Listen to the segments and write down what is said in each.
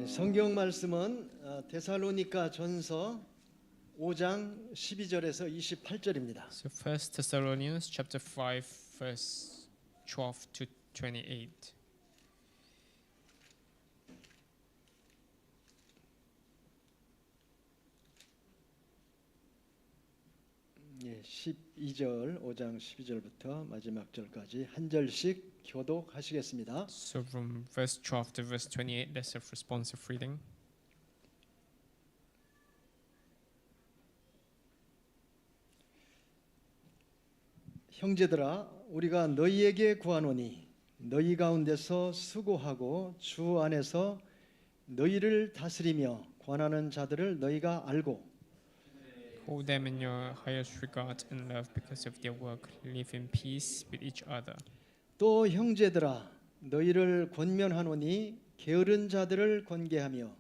성경 말씀은 데살로니가 전서 5장 12절에서 28절입니다. So 1 Thessalonians chapter 5 verse 12 to 28. 12절 5장 12절부터 마지막 절까지 한 절씩 교독하시겠습니다. So from verse 12 to verse 28, let's have responsive reading. 형제들아, 우리가 너희에게 구하노니 너희 가운데서 수고하고 주 안에서 너희를 다스리며 권하는 자들을 너희가 알고 Hold them in your highest regard and love because of their work. Live in peace with each other. 또 형제들아, 너희를 권면하노니 게으른 자들을 권계하며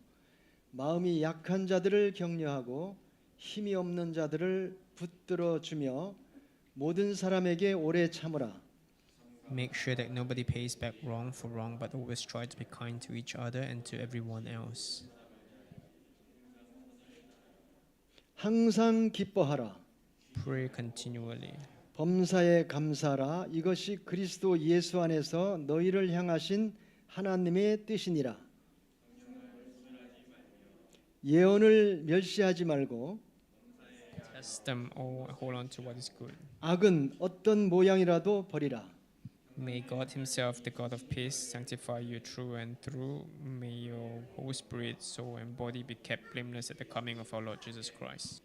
마음이 약한 자들을 격려하고 힘이 없는 자들을 붙들어 주며 모든 사람에게 오래 참으라. Make sure that nobody pays back wrong for wrong, but always try to be kind to each other and to everyone else. 항상 기뻐하라. Pray continually. 범사에 감사하라. 이것이 그리스도 예수 안에서 너희를 향하신 하나님의 뜻이니라. 예언을 멸시하지 말고 Test them all, hold on to what is good. 악은 어떤 모양이라도 버리라. May God Himself, the God of peace, sanctify you through and through. May your whole spirit, soul, and body be kept blameless at the coming of our Lord Jesus Christ.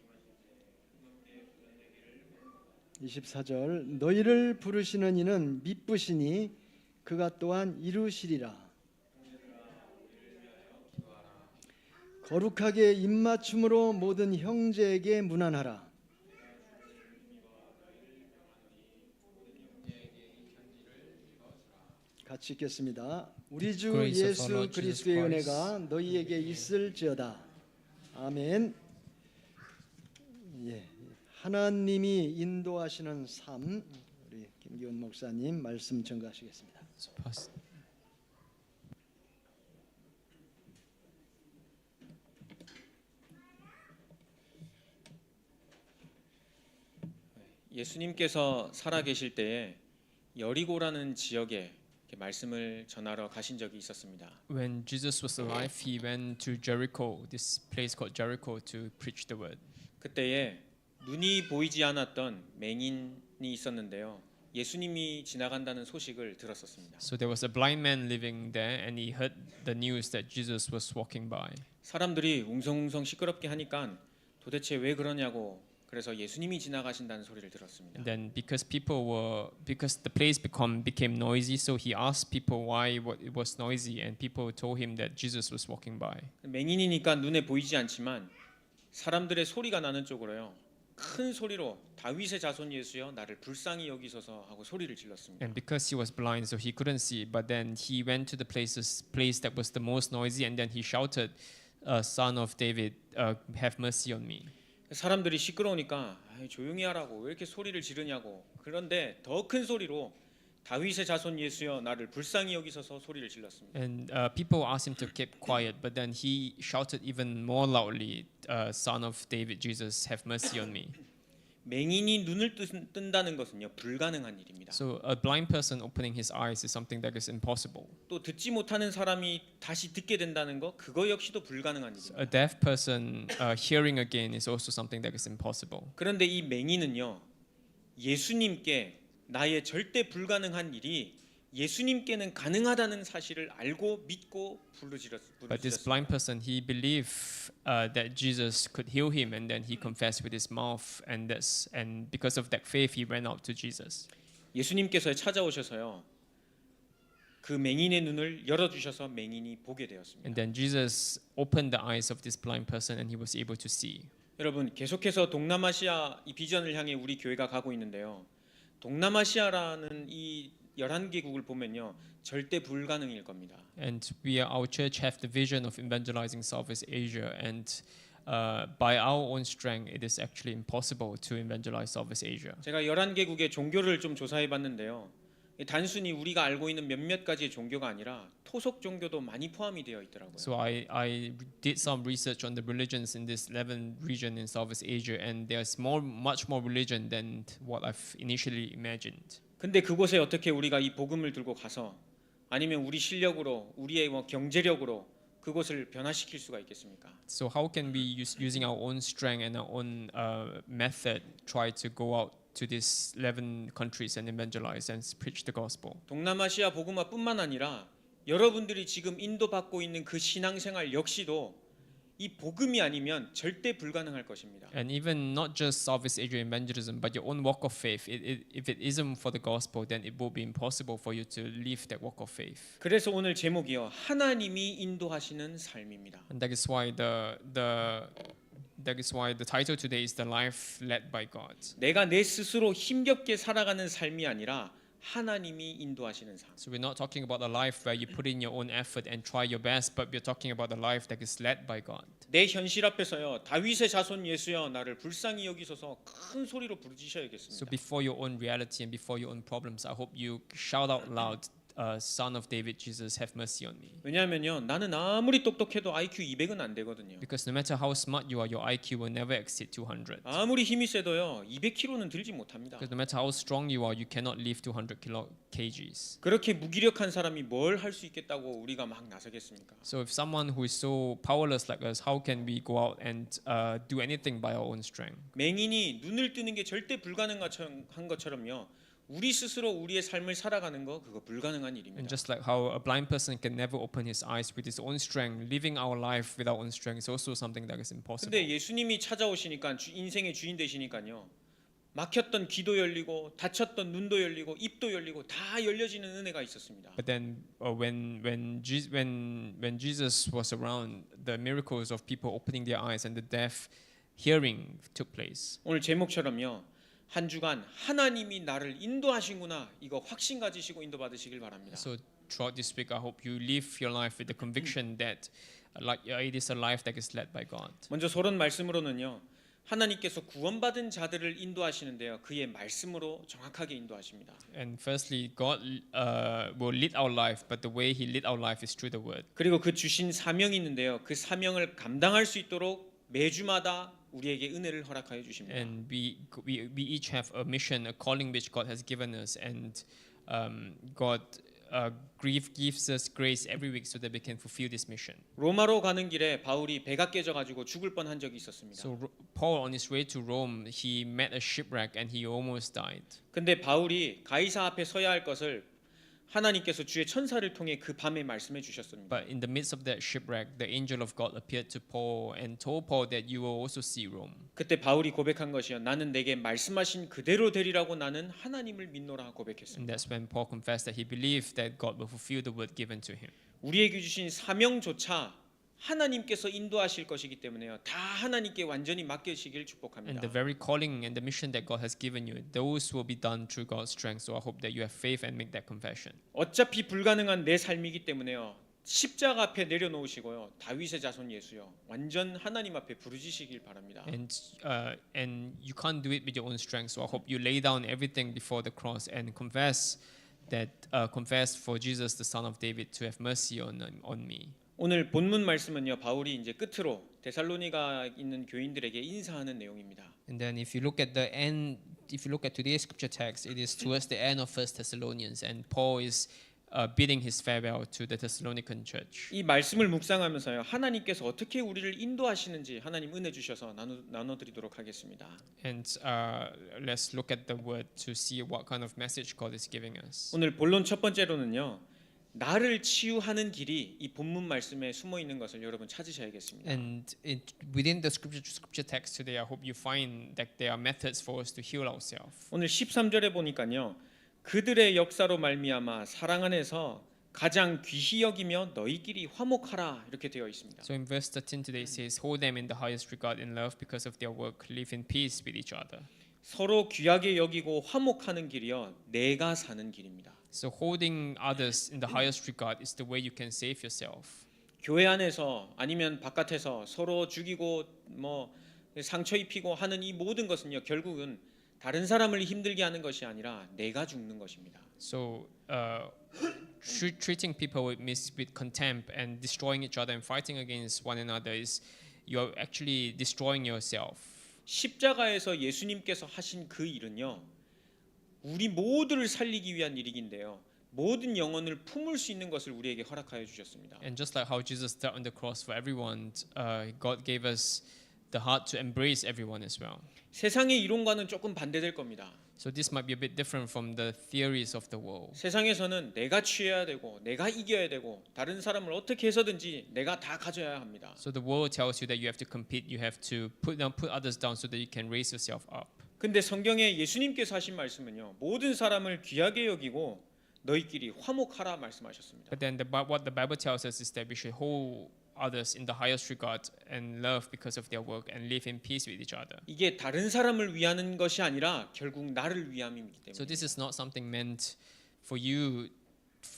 24절 너희를 부르시는 이는 미쁘시니 그가 또한 이루시리라. 거룩하게 입맞춤으로 모든 형제에게 문안하라. 같이 읽겠습니다. 우리 주 예수 그리스도의 은혜가 너희에게 있을지어다. 아멘. 예, 하나님이 인도하시는 삶, 우리 김기훈 목사님 말씀 전가하시겠습니다. So pass. 예수님께서 살아계실 때에 여리고라는 지역에 말씀을 전하러 가신 적이 있었습니다. When Jesus was alive, He went to Jericho, this place called Jericho, to preach the word. 그때에 눈이 보이지 않았던 맹인이 있었는데요. 예수님이 지나간다는 소식을 들었었습니다. So there was a blind man living there, and he heard the news that Jesus was walking by. 사람들이 웅성웅성 시끄럽게 하니까 도대체 왜 그러냐고 그래서 예수님이 지나가신다는 소리를 들었습니다. And then because the place became noisy, so he asked people why it was noisy, and people told him that Jesus was walking by. 맹인이니까 눈에 보이지 않지만 사람들의 소리가 나는 쪽으로요. 큰 소리로 다윗의 자손 예수여 나를 불쌍히 여기소서 하고 소리를 질렀습니다. And because he was blind, so he couldn't see, but then he went to the place that was the most noisy, and then he shouted, "Son of David, have mercy on me." 사람들이 시끄러우니까 조용히 하라고 왜 이렇게 소리를 지르냐고. 그런데 더 큰 소리로 다윗의 자손 예수여 나를 불쌍히 여기소서 소리를 질렀습니다. And people asked him to keep quiet, but then he shouted even more loudly, "Son of David, Jesus, have mercy on me." 맹인이 눈을 뜬다는 것은요 불가능한 일입니다. So a blind person opening his eyes is something that is impossible. 또 듣지 못하는 사람이 다시 듣게 된다는 거 그거 역시도 불가능한 일입니다. A deaf person hearing again is also something that is impossible. 그런데 이 맹인은요 예수님께 나의 절대 불가능한 일이 예수님께는 가능하다는 사실을 알고 믿고 But this blind person, he believed that Jesus could heal him, and then he confessed with his mouth, and because of that faith, he went out to Jesus. 예수님께서 찾아오셔서요 그 맹인의 눈을 열어주셔서 맹인이 보게 되었습니다. And then Jesus opened the eyes of this blind person, and he was able to see. 여러분 계속해서 동남아시아 이 비전을 향해 우리 교회가 가고 있는데요. 동남아시아라는 이 11개국을 보면요 절대 불가능일 겁니다. And our church have the vision of evangelizing Southeast Asia, and by our own strength, it is actually impossible to evangelize Southeast Asia. 제가 11개국의 종교를 좀 조사해 봤는데요. 단순히 우리가 알고 있는 몇몇 가지의 종교가 아니라 토속 종교도 많이 포함이 되어 있더라고요. So I did some research on the religions in this 11 region in Southeast Asia, and there's much more religion than what I've initially imagined. 근데 그곳에 어떻게 우리가 이 복음을 들고 가서 아니면 우리 실력으로 우리의 뭐 경제력으로 그곳을 변화시킬 수가 있겠습니까? So how can we using our own strength and our own method try to go out to these 11 countries and evangelize and preach the gospel? 동남아시아 복음화뿐만 아니라 여러분들이 지금 인도받고 있는 그 신앙생활 역시도 이 복음이 아니면 절대 불가능할 것입니다. And even not just Southeast Asia evangelism, but your own walk of faith. If it isn't for the gospel, then it will be impossible for you to live that walk of faith. 그래서 오늘 제목이요. 하나님이 인도하시는 삶입니다. And that is why the title today is the life led by God. 내가 내 스스로 힘겹게 살아가는 삶이 아니라 하나님이 인도하시는 삶. So we're not talking about a life where you put in your own effort and try your best, but we're talking about a life that is led by God. 내 현실 앞에서요. 다윗의 자손 예수여 나를 불쌍히 여기소서 큰 소리로 So 부르짖어야겠습니다. before your own reality and before your own problems, I hope you shout out loud, Son of David, Jesus, have mercy on me. 왜냐하면요. 나는 아무리 똑똑해도 IQ 200은 안 되거든요. Because no matter how smart you are, your IQ will never exceed 200. 아무리 힘이 세도요. 200kg는 들지 못합니다. Because no matter how strong you are, you cannot lift 200 kgs. 그렇게 무기력한 사람이 뭘 할 수 있겠다고 우리가 막 나서겠습니까? So if someone who is so powerless like us, how can we go out and do anything by our own strength? 맹인이 눈을 뜨는 게 절대 불가능한 것처럼요. 우리 스스로 우리의 삶을 살아가는 거 그거 불가능한 And 일입니다. just like how a blind person can never open his eyes with his own strength, living our life with our own strength is also something that is impossible. 근데 예수님이 찾아오시니까 인생의 주인 되시니까요. 막혔던 귀도 열리고 닫혔던 눈도 열리고 입도 열리고 다 열려지는 은혜가 있었습니다. But then when Jesus was around, the miracles of people opening their eyes and the deaf hearing took place. 오늘 제목처럼요. 한 주간 하나님이 나를 인도하신구나 이거 확신 가지시고 인도 받으시길 바랍니다. So throughout this week, I hope you live your life with the conviction that it is a life that is led by God. 먼저 소론 말씀으로는요. 하나님께서 구원받은 자들을 인도하시는데요. 그의 말씀으로 정확하게 인도하십니다. And firstly, God will lead our life, but the way He lead our life is through the Word. 그리고 그 주신 사명이 있는데요. 그 사명을 감당할 수 있도록 매주마다 우리에게 은혜를 허락하여 주십니다. And we each have a mission, a calling which God has given us, and God gives us grace every week so that we can fulfill this mission. 로마로 가는 길에 바울이 배가 깨져 가지고 죽을 뻔한 적이 있었습니다. So Paul, on his way to Rome, he met a shipwreck and he almost died. 근데 바울이 가이사 앞에 서야 할 것을 하나님께서 주의 천사를 통해 그 밤에 말씀해 주셨습니다. But in the midst of that shipwreck, the angel of God appeared to Paul and told Paul that you will also see Rome. 그때 바울이 고백한 것이요. 나는 내게 말씀하신 그대로 되리라고 나는 하나님을 믿노라 And 고백했습니다. that's when Paul confessed that he believed that God will fulfill the word given to him. 우리에게 주신 사명조차 하나님께서 인도하실 것이기 때문에요. 다 하나님께 완전히 맡기시길 And 축복합니다. the very calling and the mission that God has given you, those will be done through God's strength. So I hope that you have faith and make that confession. 어차피 불가능한 내 삶이기 때문에요. 십자가 앞에 내려놓으시고요. 다윗의 자손 예수요. 완전 하나님 앞에 부르짖으시길 바랍니다. And you can't do it with your own strength. So I hope you lay down everything before the cross and confess for Jesus, the Son of David, to have mercy on me. 오늘 본문 말씀은요. 바울이 이제 끝으로 데살로니가 있는 교인들에게 인사하는 내용입니다. And then if you look at today's scripture text, it is towards the end of 1 Thessalonians, and Paul is bidding his farewell to the Thessalonican church. 이 말씀을 묵상하면서요. 하나님께서 어떻게 우리를 인도하시는지 하나님 은혜 주셔서 나눠드리도록 하겠습니다. And let's look at the word to see what kind of message God is giving us. 오늘 본론 첫 번째로는요. 나를 치유하는 길이 이 본문 말씀에 숨어 있는 것을 여러분 찾으셔야겠습니다. And within the scripture text today, I hope you find that there are methods for us to heal ourselves. 오늘 13절에 보니까요. 그들의 역사로 말미암아 사랑 안에서 가장 귀히 여기며 너희끼리 화목하라 이렇게 되어 있습니다. So in verse 13 today it says, hold them in the highest regard in love because of their work, live in peace with each other. 서로 귀하게 여기고 화목하는 길이요. 내가 사는 길입니다. So holding others in the highest regard is the way you can save yourself. 교회 안에서 아니면 바깥에서 서로 죽이고 뭐 상처 입히고 하는 이 모든 것은요. 결국은 다른 사람을 힘들게 하는 것이 아니라 내가 죽는 것입니다. So treating people with contempt and destroying each other and fighting against one another is you're actually destroying yourself. 십자가에서 예수님께서 하신 그 일은요, 우리 모두를 살리기 위한 일이긴데요, 모든 영혼을 품을 수 있는 것을 우리에게 허락하여 주셨습니다. And just like how Jesus died on the cross for everyone, God gave us the heart to embrace everyone as well. 세상의 이론과는 조금 반대될 겁니다. So this might be a bit different from the theories of the world. 세상에서는 내가 취해야 되고 내가 이겨야 되고 다른 사람을 어떻게 해서든지 내가 다 가져야 합니다. So the world tells you that you have to compete, you have to put others down so that you can raise yourself up. 근데 성경에 예수님께서 하신 말씀은요, 모든 사람을 귀하게 여기고 너희끼리 화목하라 말씀하셨습니다. But then what the Bible tells us is that we should hold others in the highest regard and love because of their work and live in peace with each other. 이게 다른 사람을 위하는 것이 아니라 결국 나를 위함이기 때문에. So this is not something meant for you,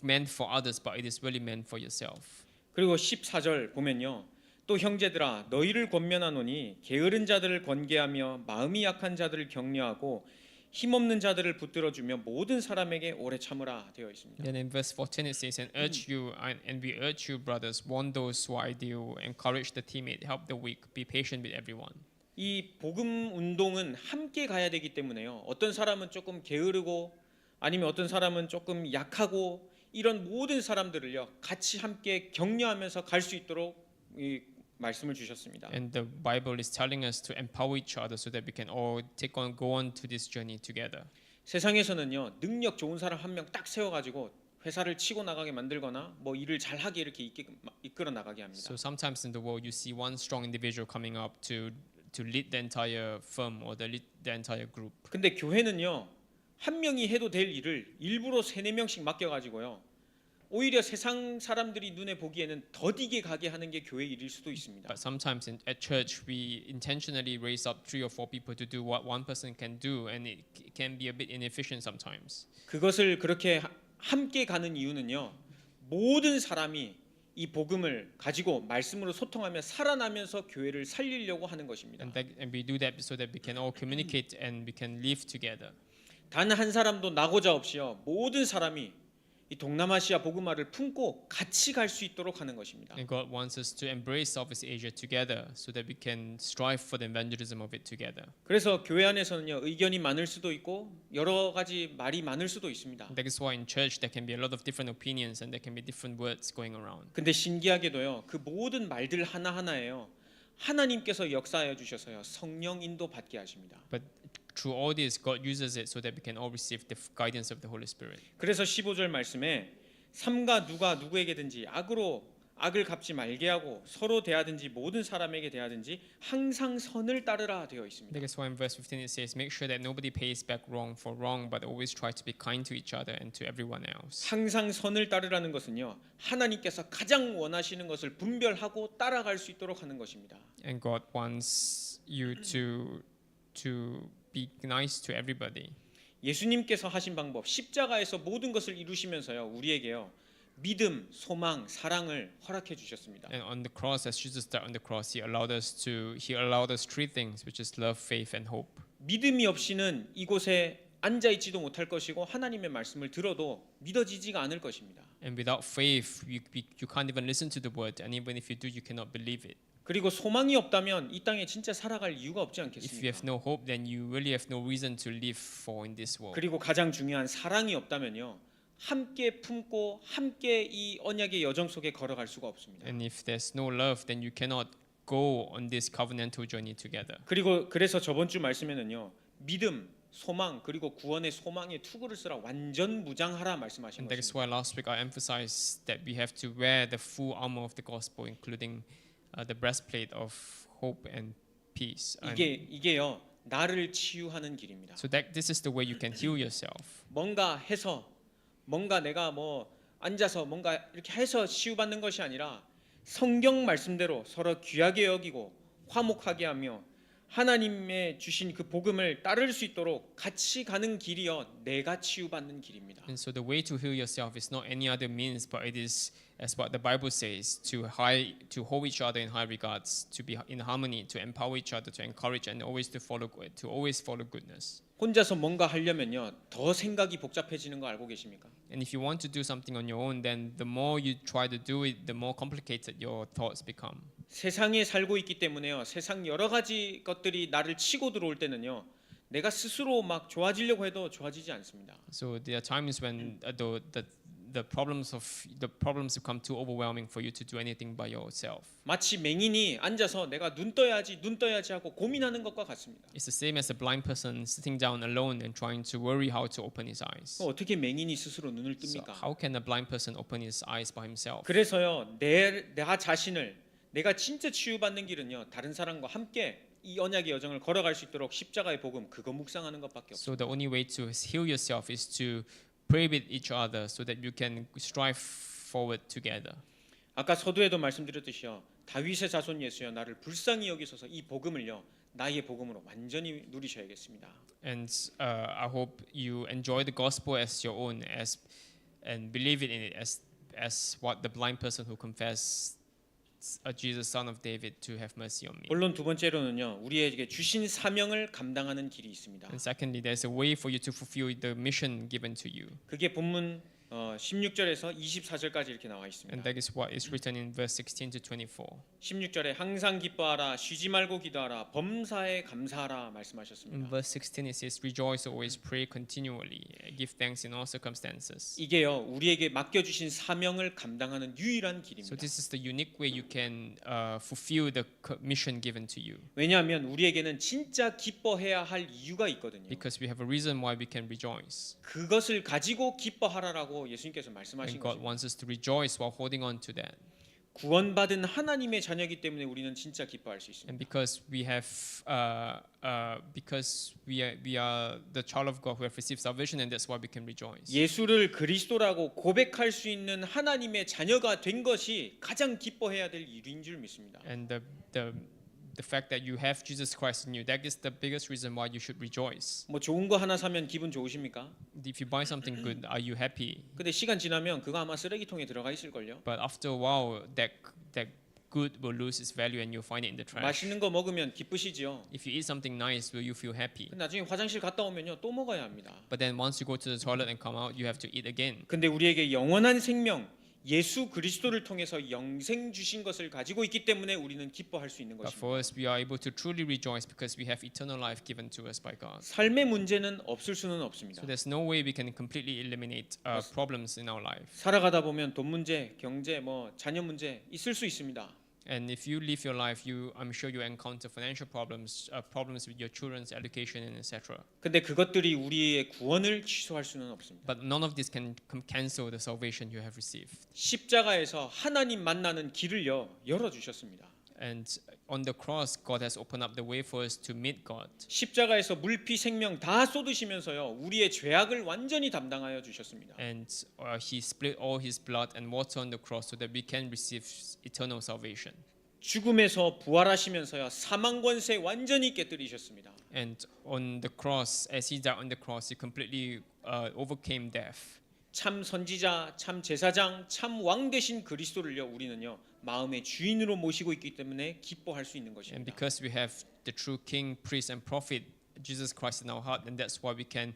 meant for others, but it is really meant for yourself. 그리고 14절 보면요, 또 형제들아 너희를 권면하노니 게으른 자들을 권계하며 마음이 약한 자들을 격려하고 힘없는 자들을 붙들어주며 모든 사람에게 오래 참으라 되어 있습니다. Then in verse 14 it says, and we urge you, brothers, warn those who are ideal, encourage the timid, help the weak, be patient with everyone. 이 복음 운동은 함께 가야 되기 때문에요. 어떤 사람은 조금 게으르고 아니면 어떤 사람은 조금 약하고 이런 모든 사람들을요 같이 함께 격려하면서 갈 수 있도록 이 말씀을 주셨습니다. And the Bible is telling us to empower each other so that we can all go on to this journey together. 세상에서는요 능력 좋은 사람 한 명 딱 세워가지고 회사를 치고 나가게 만들거나 뭐 일을 잘하게 이렇게 이끌어 나가게 합니다. So sometimes in the world you see one strong individual coming up to lead the entire firm or lead the entire group. 근데 교회는요 한 명이 해도 될 일을 일부러 3-4명씩 맡겨가지고요 오히려 세상 사람들이 눈에 보기에는 더디게 가게 하는 게 교회 일일 수도 있습니다. But sometimes at church we intentionally raise up 3 or 4 people to do what one person can do, and it can be a bit inefficient sometimes. 그것을 그렇게 함께 가는 이유는요. 모든 사람이 이 복음을 가지고 말씀으로 소통하며 살아나면서 교회를 살리려고 하는 것입니다. And we do that so that we can all communicate and we can live together. 단 한 사람도 나고자 없이요. 모든 사람이 이 동남아시아 복음화를 품고 같이 갈 수 있도록 하는 것입니다. And God wants us to embrace Southeast Asia together so that we can strive for the evangelism of it together. 그래서 교회 안에서는요. 의견이 많을 수도 있고 여러 가지 말이 많을 수도 있습니다. That is why in church there can be a lot of different opinions and there can be different words going around. 근데 신기하게도요. 그 모든 말들 하나하나에요. 하나님께서 역사하여 주셔서요. 성령 인도 받게 하십니다. But through all this, God uses it so that we can all receive the guidance of the Holy Spirit. 그래서 15절 말씀에 삼가 누가 누구에게든지 악을 갚지 말게 하고 서로 대하든지 모든 사람에게 대하든지 항상 선을 따르라 되어 있습니다. That's why in verse 15 it says, make sure that nobody pays back wrong for wrong, but always try to be kind to each other and to everyone else. 항상 선을 따르라는 것은요. 하나님께서 가장 원하시는 것을 분별하고 따라갈 수 있도록 하는 것입니다. And God wants you to be nice to everybody. 예수님께서 하신 방법 십자가에서 모든 것을 이루시면서요. 우리에게요. 믿음, 소망, 사랑을 허락해 주셨습니다. And on the cross, as Jesus died on the cross, He allowed us 3 things, which is love, faith, and hope. 믿음이 없이는 이곳에 앉아 있지도 못할 것이고 하나님의 말씀을 들어도 믿어지지가 않을 것입니다. And without faith, you can't even listen to the word, and even if you do, you cannot believe it. 그리고 소망이 없다면 이 땅에 진짜 살아갈 이유가 없지 If you 않겠습니까? have no hope, then you really have no reason to live for in this world. 그리고 가장 중요한 사랑이 없다면요. 함께 품고 함께 이 언약의 여정 속에 걸어갈 수가 없습니다. And if there's no love, then you cannot go on this covenantal journey together. 그래서 저번 주 말씀에는요. 믿음, 소망 그리고 구원의 소망의 투구를 쓰라 완전 무장하라 말씀하신 And that is 것입니다. why last week I emphasized that we have to wear the full armor of the gospel, including the breastplate of hope and peace. And 이게요. 나를 치유하는 길입니다. so that this is the way you can heal yourself. 뭔가 내가 뭐 앉아서 뭔가 이렇게 해서 치유받는 것이 아니라 성경 말씀대로 서로 귀하게 여기고 화목하게 하며 하나님의 주신 그 복음을 따를 수 있도록 같이 가는 길이요 내가 치유받는 길입니다. And so the way to heal yourself is not any other means, but it is, as what the Bible says, to hold each other in high regards, to be in harmony, to empower each other, to encourage, and always to always follow goodness. 혼자서 뭔가 하려면요 더 생각이 복잡해지는 거 알고 계십니까? And if you want to do something on your own, then the more you try to do it, the more complicated your thoughts become. 세상에 살고 있기 때문에요. 세상 여러 가지 것들이 나를 치고 들어올 때는요. 내가 스스로 막 좋아지려고 해도 좋아지지 않습니다. So there are times when the problems become too overwhelming for you to do anything by yourself. 마치 맹인이 앉아서 내가 눈 떠야지 하고 고민하는 것과 같습니다. It's the same as a blind person sitting down alone and trying to worry how to open his eyes. 어떻게 맹인이 스스로 눈을 So 뜹니까? how can a blind person open his eyes by himself? 그래서요. 나 자신을 내가 진짜 치유받는 길은요. 다른 사람과 함께 이 언약의 여정을 걸어갈 수 있도록 십자가의 복음 그거 묵상하는 것밖에 없어요. So the only way to heal yourself is to pray with each other so that you can strive forward together. 아까 서두에도 말씀드렸듯이요. 다윗의 자손 예수여 나를 불쌍히 여기소서 이 복음을요. 나의 복음으로 완전히 누리셔야겠습니다. And I hope you enjoy the gospel as your own, and believe in it as what the blind person who confessed Jesus, Son of David, to have mercy on me. 물론 두 번째로는요. 우리에게 주신 사명을 감당하는 길이 있습니다. And secondly, there's a way for you to fulfill the mission given to you, 그게 본문 16절에서 24절까지 이렇게 나와 and 있습니다. that is what is written in verse 16 to 24. 16절에 항상 기뻐하라 쉬지 말고 기도하라 범사에 감사하라 In 말씀하셨습니다. verse 16 it says, "Rejoice always, pray continually, give thanks in all circumstances." 이게요. 우리에게 맡겨 주신 사명을 감당하는 유일한 So 길입니다. this is the unique way you can fulfill the mission given to you, 왜냐하면 우리에게는 진짜 기뻐해야 할 이유가 있거든요. because we have a reason why we can rejoice. 그것을 가지고 기뻐하라라고 예수님께서 말씀하신 And God 거죠. wants us to rejoice while holding on to that. 구원받은 하나님의 자녀이기 때문에 우리는 진짜 기뻐할 수 있습니다. And because we are the child of God who have received salvation, and that's why we can rejoice. 예수를 그리스도라고 고백할 수 있는 하나님의 자녀가 된 것이 가장 기뻐해야 될 일인 줄 믿습니다. And the fact that you have Jesus Christ in you, that is the biggest reason why you should rejoice. 뭐 좋은 거 하나 사면 기분 좋으십니까? If you buy something good, are you happy? 근데 시간 지나면 그거 아마 쓰레기통에 들어가 있을 걸요. But after a while, that good will lose its value, and you'll find it in the trash. 맛있는 거 먹으면 기쁘시지요. If you eat something nice, will you feel happy? 나중에 화장실 갔다 오면요 또 먹어야 합니다. But then once you go to the toilet and come out, you have to eat again. 근데 우리에게 영원한 생명 예수 그리스도를 통해서 영생 주신 것을 가지고 있기 때문에 우리는 기뻐할 수 있는 But 것입니다. for us, we are able to truly rejoice because we have eternal life given to us by God. 삶의 문제는 없을 수는 없습니다. So there's no way we can completely eliminate problems in our life. 살아가다 보면 돈 문제, 경제, 뭐 자녀 문제 있을 수 있습니다. And if you live your life, I'm sure you encounter financial problems, problems with your children's education, and etc. 근데 그것들이 우리의 구원을 취소할 수는 없습니다. But none of this can cancel the salvation you have received. 십자가에서 하나님 만나는 길을요 열어 주셨습니다. And on the cross, God has opened up the way for us to meet God. 십자가에서 물피 생명 다 쏟으시면서요 우리의 죄악을 완전히 담당하여 주셨습니다. And He split all His blood and water on the cross so that we can receive eternal salvation. 죽음에서 부활하시면서요 사망 권세 완전히 깨뜨리셨습니다. And on the cross, as He died on the cross, He completely overcame death. 참 선지자, 참 제사장, 참 왕 되신 그리스도를요 우리는요 마음의 주인으로 모시고 있기 때문에 기뻐할 수 있는 And 것입니다. because we have the true King, Priest, and Prophet, Jesus Christ in our heart, and that's why we can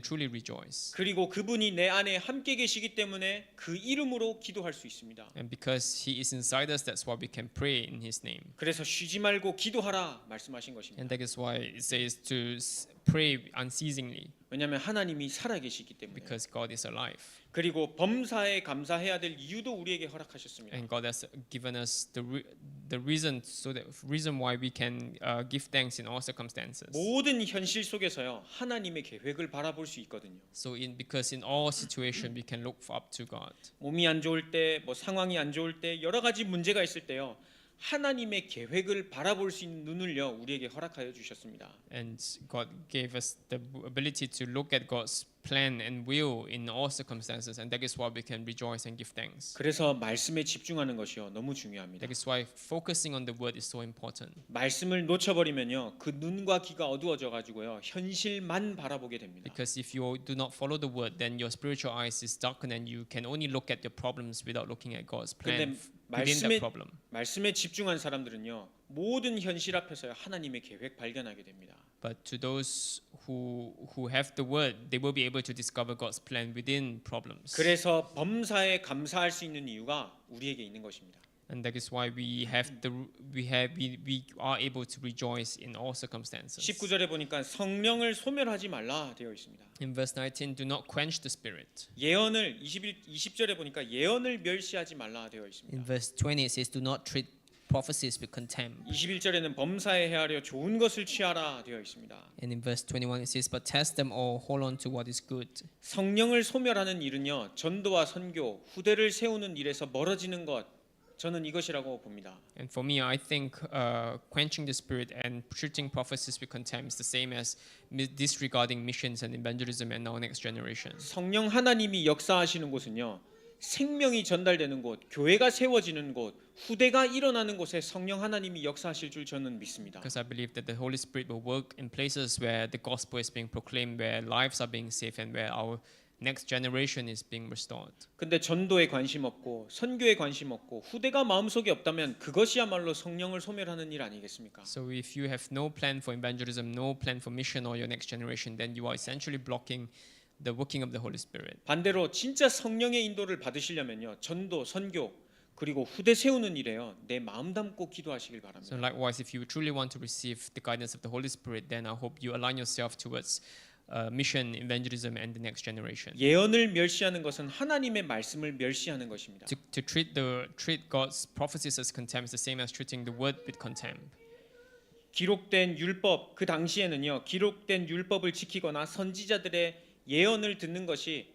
truly rejoice. 그리고 그분이 내 안에 함께 계시기 때문에 그 이름으로 기도할 수 있습니다. And because He is inside us, that's why we can pray in His name. 그래서 쉬지 말고 기도하라 말씀하신 것입니다. And that is why it says to pray unceasingly, 왜냐하면 하나님이 살아 계시기 때문에. because God is alive. 그리고 범사에 감사해야 될 이유도 우리에게 허락하셨습니다. And God has given us the reason why we can give thanks in all circumstances. 모든 현실 속에서요 하나님의 계획을 바라볼 수 있거든요. So because in all situations we can look up to God. 몸이 안 좋을 때, 뭐 상황이 안 좋을 때, 여러 가지 문제가 있을 때요 하나님의 계획을 바라볼 수 있는 눈을요 우리에게 허락하여 주셨습니다. And God gave us the ability to look at God's plan and will in all circumstances, and that is why we can rejoice and give thanks. 그래서 말씀에 집중하는 것이요 너무 중요합니다. That is why focusing on the word is so important. 말씀을 놓쳐버리면요 그 눈과 귀가 어두워져 가지고요 현실만 바라보게 됩니다. Because if you do not follow the word, then your spiritual eyes is darkened and you can only look at your problems without looking at God's plan within that problem. 말씀에 집중한 사람들은요 모든 현실 앞에서 하나님의 계획 발견하게 됩니다. But to those who have the word, they will be able to discover God's plan within problems. 그래서 범사에 감사할 수 있는 이유가 우리에게 있는 것입니다. And that is why we are able to rejoice in all circumstances. 19절에 보니까 성령을 소멸하지 말라 되어 있습니다. In verse 19, do not quench the spirit. 예언을 20절에 보니까 예언을 멸시하지 말라 되어 In 있습니다. verse 20, it says, do not treat prophecies with contempt. 21절에는 범사에 헤아려 좋은 것을 취하라 되어 있습니다. And in verse 21, it says, but test them all, hold on to what is good. 성령을 소멸하는 일은요 전도와 선교, 후대를 세우는 일에서 멀어지는 것 저는 이것이라고 봅니다. And for me, I think quenching the spirit and treating prophecies with contempt is the same as disregarding missions and evangelism and our next generation. 성령 하나님이 역사하시는 곳은요 생명이 전달되는 곳, 교회가 세워지는 곳, 후대가 일어나는 곳에 성령 하나님이 역사하실 줄 저는 믿습니다. Because I believe that the Holy Spirit will work in places where the gospel is being proclaimed, where lives are being saved, and where our next generation is being restored. 근데 전도에 관심 없고 선교에 관심 없고 후대가 마음속에 없다면 그것이야말로 성령을 소멸하는 일 아니겠습니까? So if you have no plan for evangelism, no plan for mission or your next generation, then you are essentially blocking the working of the Holy Spirit. 반대로 진짜 성령의 인도를 받으시려면요 전도, 선교 그리고 후대 세우는 일에요 내 마음 담고 기도하시길 바랍니다. So likewise, if you truly want to receive the guidance of the Holy Spirit, then I hope you align yourself towards mission, evangelism, and the next generation. 예언을 멸시하는 것은 하나님의 말씀을 멸시하는 것입니다. To treat God's prophecies as contempt is the same as treating the word with contempt. 기록된 율법 그 당시에는요 기록된 율법을 지키거나 선지자들의 예언을 듣는 것이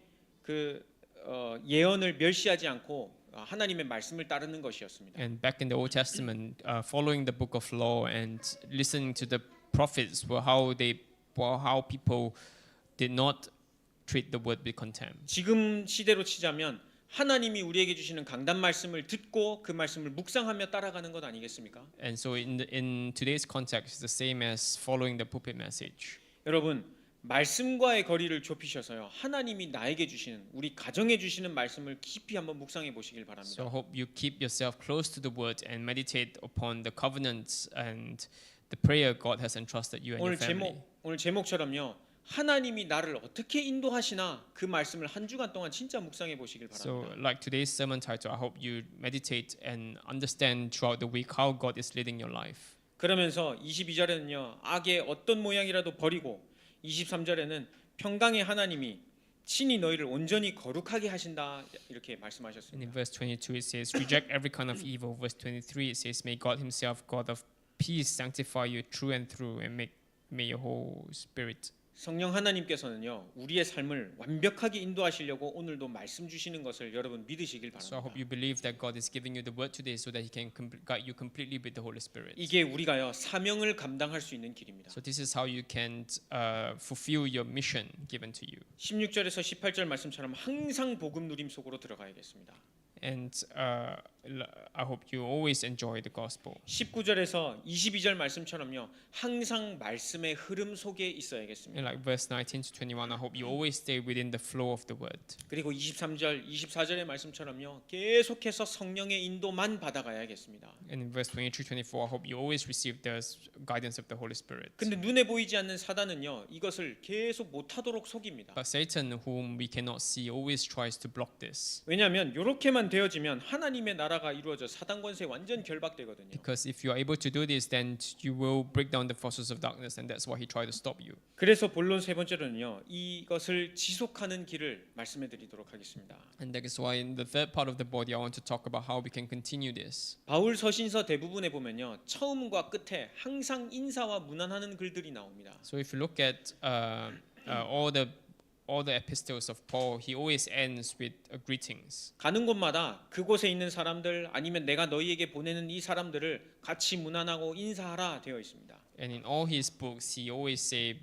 예언을 멸시하지 않고 하나님의 말씀을 따르는 것이었습니다. And back in the Old Testament, following the book of law and listening to the prophets were how people did not treat the word with contempt. 지금 시대로 치자면 하나님이 우리에게 주시는 강단 말씀을 듣고 그 말씀을 묵상하며 따라가는 것 아니겠습니까? And so in today's context, it's the same as following the pulpit message. 여러분 말씀과의 거리를 좁히셔서요 하나님이 나에게 주시는 우리 가정에 주시는 말씀을 깊이 한번 묵상해 보시길 So 바랍니다. I hope you keep yourself close to the word and meditate upon the covenants and the prayer God has entrusted you and your family. 오늘 제목처럼요 하나님이 나를 어떻게 인도하시나 그 말씀을 한 주간 동안 진짜 묵상해 보시길 So 바랍니다. like today's sermon title, I hope you meditate and understand throughout the week how God is leading your life. 그러면서 22절에는요 악의 어떤 모양이라도 버리고 23절에는 평강의 하나님이 친히 너희를 온전히 거룩하게 하신다 이렇게 And in 말씀하셨습니다. verse 22 it says, reject every kind of evil. Verse 23 it says, may God himself, God of peace, sanctify you through and through and may your whole spirit. 성령 하나님께서는요 우리의 삶을 완벽하게 인도하시려고 오늘도 말씀 주시는 것을 여러분 믿으시길 So I hope 바랍니다. you believe that God is giving you the word today so that he can guide you completely with the Holy Spirit. 이게 우리가요 사명을 감당할 수 있는 길입니다. So this is how you can fulfill your mission given to you. 16절에서 18절 말씀처럼 항상 복음 누림 속으로 들어가야겠습니다. And I hope you always enjoy the gospel. 19절에서 22절 말씀처럼요 항상 말씀의 흐름 속에 있어야겠습니다. And like verse 19 to 21, I hope you always stay within the flow of the word. 그리고 23절, 24절의 말씀처럼요 계속해서 성령의 인도만 받아가야겠습니다. And in verse 23, 24, I hope you always receive the guidance of the Holy Spirit. 근데 눈에 보이지 않는 사단은요 이것을 계속 못하도록 속입니다. But Satan, whom we cannot see, always tries to block this. 왜냐하면 이렇게만 되어지면 하나님의 나라가 이루어져 사단 권세 완전 결박되거든요. Because if you are able to do this, then you will break down the forces of darkness, and that's why he tried to stop you. 그래서 본론 세 번째로는요 이것을 지속하는 길을 말씀해드리도록 하겠습니다. And that is why in the third part of the body, I want to talk about how we can continue this. 바울 서신서 대부분에 보면요 처음과 끝에 항상 인사와 문안하는 글들이 나옵니다. So if you look at all the epistles of Paul, he always ends with greetings. 가는 곳마다 그곳에 있는 사람들 아니면 내가 너희에게 보내는 이 사람들을 같이 문안하고 인사하라 되어 있습니다. And in all his books, he always say,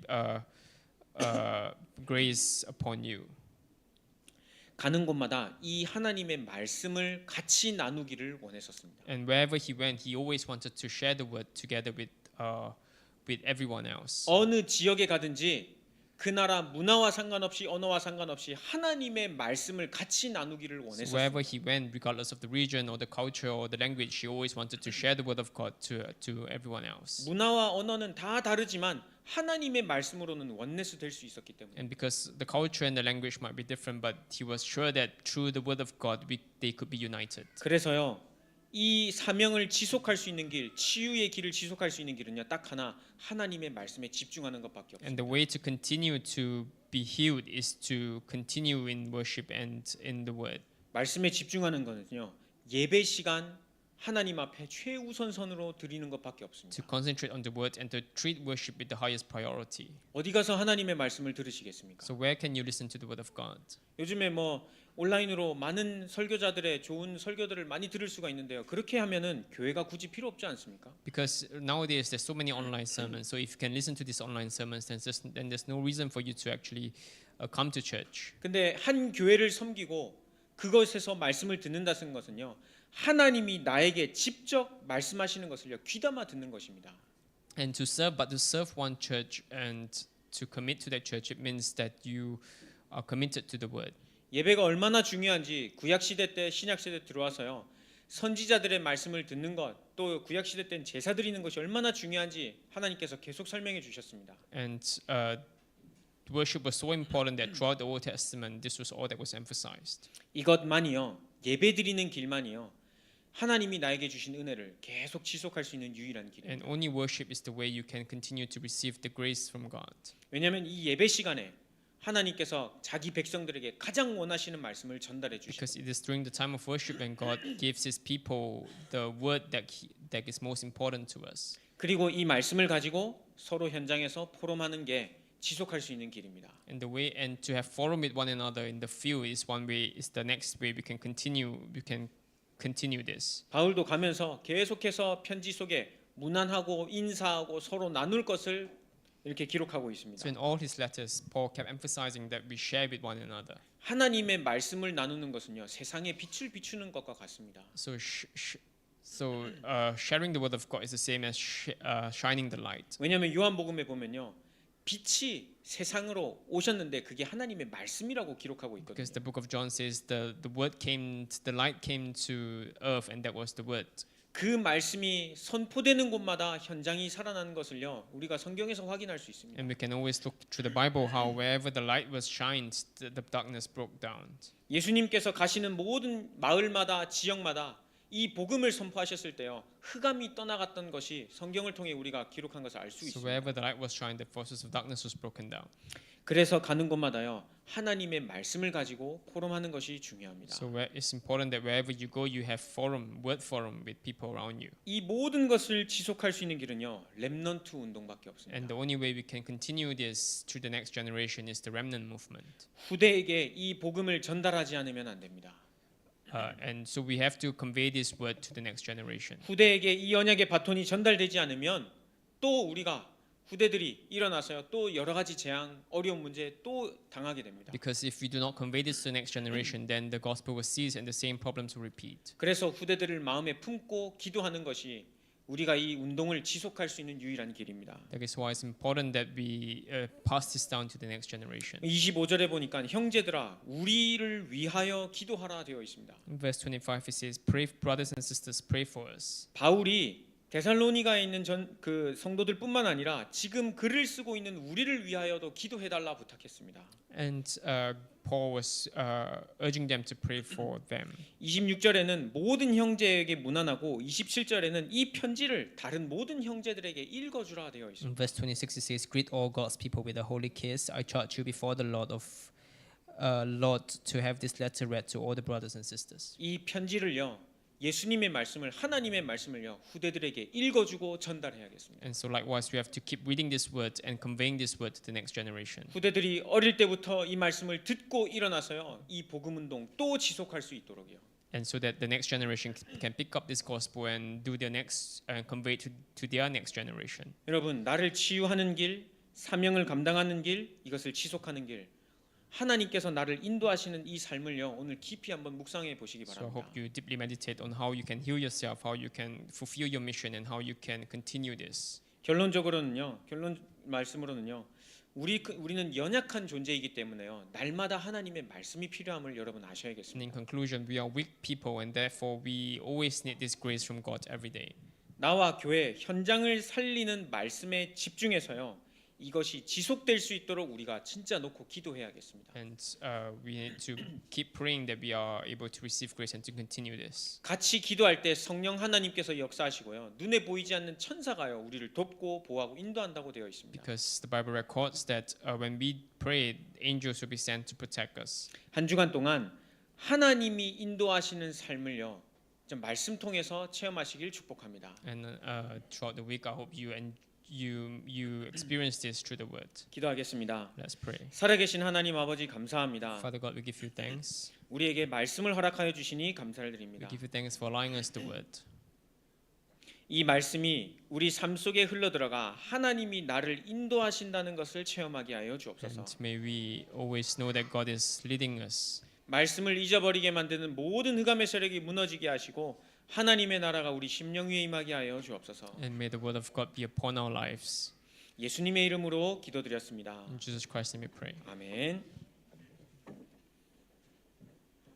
grace upon you. 가는 곳마다 이 하나님의 말씀을 같이 나누기를 원했었습니다. And wherever he went, he always wanted to share the word together with everyone else. 어느 지역에 가든지 그 나라 문화와 상관없이 언어와 상관없이 하나님의 말씀을 같이 나누기를 So 원했었습니다. wherever he went, regardless of the region or the culture or the language, he always wanted to share the word of God to everyone else. 문화와 언어는 다 다르지만 하나님의 말씀으로는 원내스 될 수 있었기 때문에 And because the culture and the language might be different, but he was sure that through the word of God, they could be united. 그래서요 이 사명을 지속할 수 있는 길, 치유의 길을 지속할 수 있는 길은요 딱 하나 하나님의 말씀에 집중하는 것밖에 And 없습니다. the way to continue to be healed is to continue in worship and in the word. 말씀에 집중하는 거는요 예배 시간 하나님 앞에 최우선선으로 드리는 것밖에 없습니다. To concentrate on the word and to treat worship with the highest priority. 어디 가서 하나님의 말씀을 들으시겠습니까? So where can you listen to the word of God? 요즘에 뭐 온라인으로 많은 설교자들의 좋은 설교들을 많이 들을 수가 있는데요. 그렇게 하면은 교회가 굳이 필요 없지 않습니까? Because nowadays there's so many online sermons. So if you can listen to these online sermons, then there's no reason for you to actually come to church. 근데 한 교회를 섬기고 그것에서 말씀을 듣는다는 것은요. 하나님이 나에게 직접 말씀하시는 것을요. 귀담아 듣는 것입니다. And to serve one church and to commit to that church, it means that you are committed to the word. 예배가 얼마나 중요한지 구약 시대 때 신약 시대 들어와서요. 선지자들의 말씀을 듣는 것, 또 구약 시대 때는 제사 드리는 것이 얼마나 중요한지 하나님께서 계속 설명해 주셨습니다. And worship was so important that throughout the Old Testament, this was all that was emphasized. 이것만이요. 예배 드리는 길만이요. 하나님이 나에게 주신 은혜를 계속 지속할 수 있는 유일한 길입니다. And only worship is the way you can continue to receive the grace from God. 왜냐하면 이 예배 시간에 하나님께서 자기 백성들에게 가장 원하시는 말씀을 전달해 주십니다. Because it is during the time of worship when God gives His people the word that is most important to us. 그리고 이 말씀을 가지고 서로 현장에서 포럼하는 게 지속할 수 있는 길입니다. And the way and to have forum with one another in the field is one way. Is the next way we can continue this. 바울도 가면서 계속해서 편지 속에 문안하고 인사하고 서로 나눌 것을 이렇게 기록하고 있습니다. So in all his letters, Paul kept emphasizing that we share with one another. 하나님의 말씀을 나누는 것은요 세상에 빛을 비추는 것과 같습니다. So sharing the word of God is the same as shining the light. 왜냐하면 요한복음에 보면요 빛이 세상으로 오셨는데 그게 하나님의 말씀이라고 기록하고 있거든요. Because the book of John says the light came to earth, and that was the word. 그 말씀이 선포되는 곳마다 현장이 살아나는 것을요 우리가 성경에서 확인할 수 있습니다. And we can always look through the Bible how wherever the light was shined, the darkness broke down. 예수님께서 가시는 모든 마을마다 지역마다 이 복음을 선포하셨을 때요 흑암이 떠나갔던 것이 성경을 통해 우리가 기록한 것을 알 수 So 있습니다. wherever the light was shined, the forces of darkness was broken down. 그래서 가는 곳마다요 하나님의 말씀을 가지고 포럼하는 것이 중요합니다. So it's important that wherever you go, you have word forum with people around you. 이 모든 것을 지속할 수 있는 길은요 렘넌트 운동밖에 없습니다. And the only way we can continue this to the next generation is the remnant movement. 후대에게 이 복음을 전달하지 않으면 안 됩니다. And so we have to convey this word to the next generation. 후대에게 이 언약의 바톤이 전달되지 않으면 또 우리가 후대들이 일어나서요 또 여러 가지 재앙, 어려운 문제 또 당하게 됩니다. Because if we do not convey this to the next generation, then the gospel will cease and the same problems will repeat. 그래서 후대들을 마음에 품고 기도하는 것이 우리가 이 운동을 지속할 수 있는 유일한 길입니다. That is why it's important that we pass this down to the next generation. 25절에 보니까 형제들아 우리를 위하여 기도하라 되어 있습니다. In verse 25 it says, "Pray, brothers and sisters, pray for us." 바울이 데살로니가에 있는 그 성도들뿐만 아니라 지금 글을 쓰고 있는 우리를 위하여도 기도해달라 부탁했습니다. And Paul was urging them to pray for them. 26절에는 모든 형제에게 문안하고 27절에는 이 편지를 다른 모든 형제들에게 읽어주라 되어 있습니다. In verse 26 it says, "Greet all God's people with a holy kiss. I charge you before the Lord to have this letter read to all the brothers and sisters." 이 편지를요 예수님의 말씀을 하나님의 말씀을요 후대들에게 읽어주고 전달해야겠습니다. And so likewise we have to keep reading this word and conveying this word to the next generation. 후대들이 어릴 때부터 이 말씀을 듣고 일어나서요 이 복음 운동 또 지속할 수 있도록요. And so that the next generation can pick up this gospel and do their next and convey it to their next generation. 여러분 나를 치유하는 길, 사명을 감당하는 길, 이것을 지속하는 길, 하나님께서 나를 인도하시는 이 삶을요 오늘 깊이 한번 묵상해 보시기 So I 바랍니다. hope you deeply meditate on how you can heal yourself, how you can fulfill your mission, and how you can continue this. 결론적으로는요, 결론 말씀으로는요, 우리는 연약한 존재이기 때문에요 날마다 하나님의 말씀이 필요함을 여러분 And 아셔야겠습니다. in conclusion, we are weak people, and therefore we always need this grace from God every day. 나와 교회 현장을 살리는 말씀에 집중해서요 이것이 지속될 수 있도록 우리가 진짜 놓고 기도해야겠습니다. And we need to keep praying that we are able to receive grace and to continue this. 같이 기도할 때 성령 하나님께서 역사하시고요 눈에 보이지 않는 천사가요 우리를 돕고 보호하고 인도한다고 되어 있습니다. Because the Bible records that when we pray, angels will be sent to protect us. 한 주간 동안 하나님이 인도하시는 삶을요 좀 말씀 통해서 체험하시길 축복합니다. And throughout the week, I hope you experience this through the word. 기도하겠습니다. Let's pray. 살아계신 하나님 아버지 감사합니다. Father God, we give you thanks. 우리에게 말씀을 허락하여 주시니 감사를 We 드립니다. give you thanks for allowing us the word. 이 말씀이 우리 삶 속에 흘러들어가 하나님이 나를 인도하신다는 것을 체험하게 하여 주옵소서. And may we always know that God is leading us. 말씀을 잊어버리게 만드는 모든 흑암의 세력이 무너지게 하시고 하나님의 나라가 우리 심령 위에 임하게 하여 주옵소서. And may the word of God be upon our lives. 예수님의 이름으로 기도드렸습니다. In Jesus Christ's name we pray. 아멘.